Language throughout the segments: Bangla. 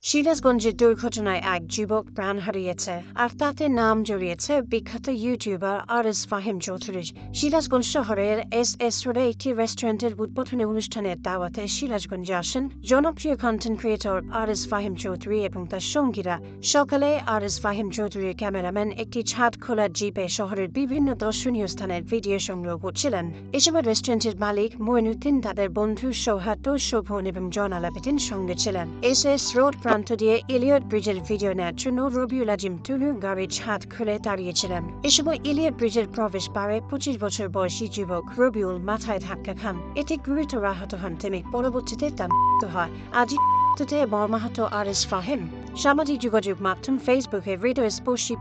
সিরাজগঞ্জের দুর্ঘটনায় এক যুবক প্রাণ হারিয়েছে আর তাতে নাম জড়িয়েছে বিখ্যাত ইউটিউবার আরএস ফাহিম চৌধুরীর। সিরাজগঞ্জ শহরের এস রোডে একটি রেস্টুরেন্টের উদ্বোধনী অনুষ্ঠানের দাওয়াতে সিরাজগঞ্জে আসেন জনপ্রিয় content creator RS Fahim Chowdhury এবং তার সঙ্গীরা। সকালে আরএস ফাহিম চৌধুরীর ক্যামেরাম্যান একটি ছাদ খোলা জিপে শহরের বিভিন্ন দর্শনীয় স্থানের ভিডিও সংগ্রহ করছিলেন। এ সময় রেস্টুরেন্টের মালিক মঈনুদ্দিন, তাদের বন্ধু সৌহার্দ্য, শোভন এবং জন আলাপেটিন সঙ্গে ছিলেন। এস রোড প্রান্ত দিয়ে ইলিয়ট ব্রিজের ভিডিও নেওয়ার জন্য রবিউল আজিম টুলু গাড়ির ছাদ খুলে দাঁড়িয়েছিলেন। এ সময় ইলিয়ট ব্রিজের প্রবেশ দ্বারে 25 বছর বয়সী যুবক রবিউল মাথায় ধাক্কা খান। এতে গুরুতর আহত হন তিনি। পরবর্তীতে তার মৃত্যু হয়। আজই মর্মাহত আরএস ফাহিম সামাজিক যোগাযোগ মাধ্যম ফেসবুকে ভিডিও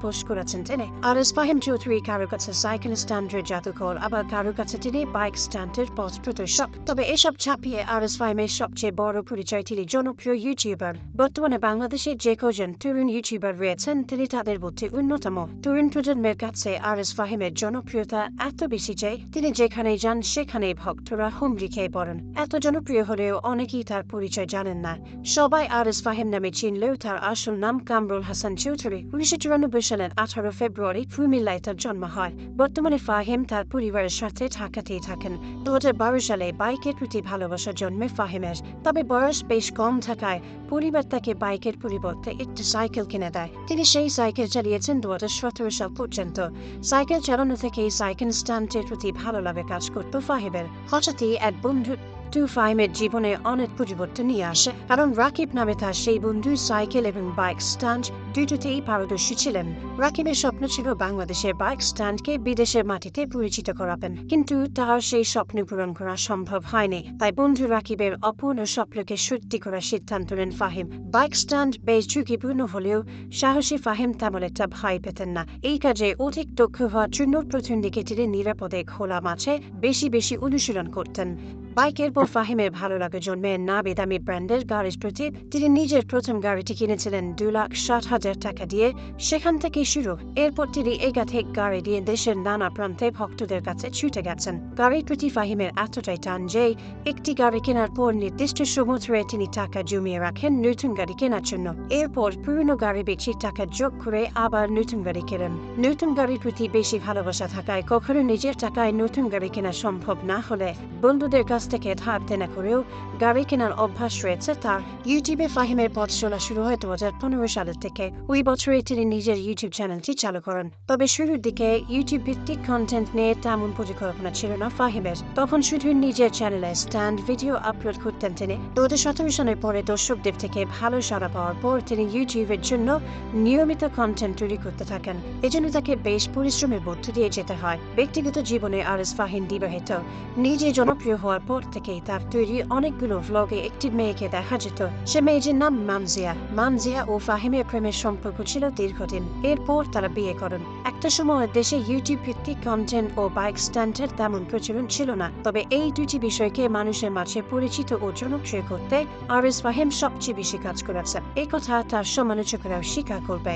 পোস্ট করেছেন তিনি। আরএস ফাহিম চৌধুরী কারো কাছে সাইকেল স্ট্যান্ডের জাদুকর, আবার কারো কাছে তিনি বাইক স্ট্যান্ডের পথ প্রদর্শক। তবে এসব ছাপিয়ে আরএস ফাহিমের সবচেয়ে বড় পরিচয় তিনি জনপ্রিয় ইউটিউবার। বর্তমানে বাংলাদেশে যে কজন তরুণ ইউটিউবার রয়েছেন তিনি তাদের মধ্যে অন্যতম। তরুণ প্রজন্মের কাছে আরএস ফাহিমের জনপ্রিয়তা এত বেশি যে তিনি যেখানেই যান সেখানেই ভক্তরা হুমড়ি খেয়ে পড়েন। এত জনপ্রিয় হলেও অনেকেই তার পরিচয় জানেন না। সবাই আরএস ফাহিম নামে চিনলেও তার আসল নাম কামরুল হাসান চৌধুরী। 1994 সালের 18 ফেব্রুয়ারি কুমিল্লায় তার জন্ম হয়। বর্তমানে ফাহিম তার পরিবারের সাথে ঢাকাতেই থাকেন। 2012 সালে বাইকের প্রতি ভালোবাসা জন্মে ফাহিমের। তবে বয়স বেশ কম থাকায় পরিবার তাকে বাইকের পরিবর্তে একটি সাইকেল কিনে দেয়। তিনি সেই সাইকেল চালিয়েছেন 2017 সাল পর্যন্ত। সাইকেল চালানো থেকেই সাইকেল স্ট্যান্ডের প্রতি ভালো লাগে কাজ করত ফাহিমের। হঠাৎই এক বন্ধু ফাহিমের জীবনে অনেক পরিবর্তন নিয়ে আসে, কারণ রাকিব নামে তার সেই বন্ধু সাইকেল এবং বাইক স্ট্যান্ড দুটোতেই পারদর্শী ছিলেন। রাকিবের স্বপ্ন ছিল বাংলাদেশের বাইক স্ট্যান্ডকে বিদেশের মাটিতে পরিচিত করাবেন, কিন্তু তার সেই স্বপ্ন পূরণ করা সম্ভব হয়নি। তাই বন্ধু রাকিবের অপূর্ণ স্বপ্নকে সত্যি করার সিদ্ধান্ত নেন ফাহিম। বাইক স্ট্যান্ড বেশ ঝুঁকিপূর্ণ হলেও সাহসী ফাহিম তেমন একটা ভয় পেতেন না। এই কাজে অধিক দক্ষ হওয়ার জন্য প্রথম দিকে তিনি নিরাপদে খোলা মাঠে বেশি অনুশীলন করতেন। বাইকের পর ফাহিমের ভালো লাগে জন্মে নামি দামি ব্র্যান্ডের গাড়ির প্রতি। তিনি নিজের প্রথম গাড়িটি কিনেছিলেন 2,60,000 টাকা দিয়ে। সেখান থেকে শুরু। এরপর তিনি একাধিক গাড়ি দিয়ে দেশের নানা প্রান্তে ভক্তদের কাছে ছুটে গেছেন। গাড়ির প্রতি ফাহিমের এতটাই টান যে একটি গাড়ি কেনার পর নির্দিষ্ট সময় ধরে তিনি টাকা জমিয়ে রাখেন নতুন গাড়ি কেনার জন্য। এরপর পুরনো গাড়ি বেশি টাকা যোগ করে আবার নতুন গাড়ি কেনেন। নতুন গাড়ির প্রতি বেশি ভালোবাসা থাকায় কখনো নিজের টাকায় নতুন গাড়ি কেনা সম্ভব না হলে বন্ধুদের কাছ থেকে ধার দেনা করেও গাড়ি কেনার অভ্যাস রয়েছে তার। ইউটিউবে ফাহিমের পথ চলা শুরু হয় 2015 সালের থেকে। ওই বছরে তিনি নিজের ইউটিউব চ্যানেলটি চালু করেন। তবে শুরুর দিকে ইউটিউব ভিত্তিক কন্টেন্ট নিয়ে তেমন পরিকল্পনা ছিল না ফাহিমের। তখন শুধু নিজের চ্যানেলে স্ট্যান্ড ভিডিও আপলোড করতেন তিনি। 2017 সালের পরে দর্শকদের থেকে ভালো সাড়া পাওয়ার পর তিনি ইউটিউবের জন্য নিয়মিত কন্টেন্ট তৈরি করতে থাকেন। এজন্য তাকে বেশ পরিশ্রমের মধ্য দিয়ে যেতে হয়। ব্যক্তিগত জীবনে আরএস ফাহিম বিবাহিত। নিজে জনপ্রিয় হওয়ার পর থেকেই তার তৈরি অনেকগুলো ভ্লগে একটি মেয়েকে দেখা যেত। সে মেয়েটির নাম মানজিয়া ও ফাহিমের প্রেমের সম্পর্ক ছিল দীর্ঘদিন। এরপর তারা বিয়ে করেন। একটা সময় দেশে ইউটিউব ভিত্তিক কন্টেন্ট ও বাইক স্ট্যান্ডের তেমন প্রচলন ছিল না। তবে এই দুটি বিষয়কে মানুষের মাঝে পরিচিত ও জনপ্রিয় করতে আরএস ফাহিম সবচেয়ে বেশি কাজ করেছে। এই কথা তার সমালোচকরাও স্বীকার করবে।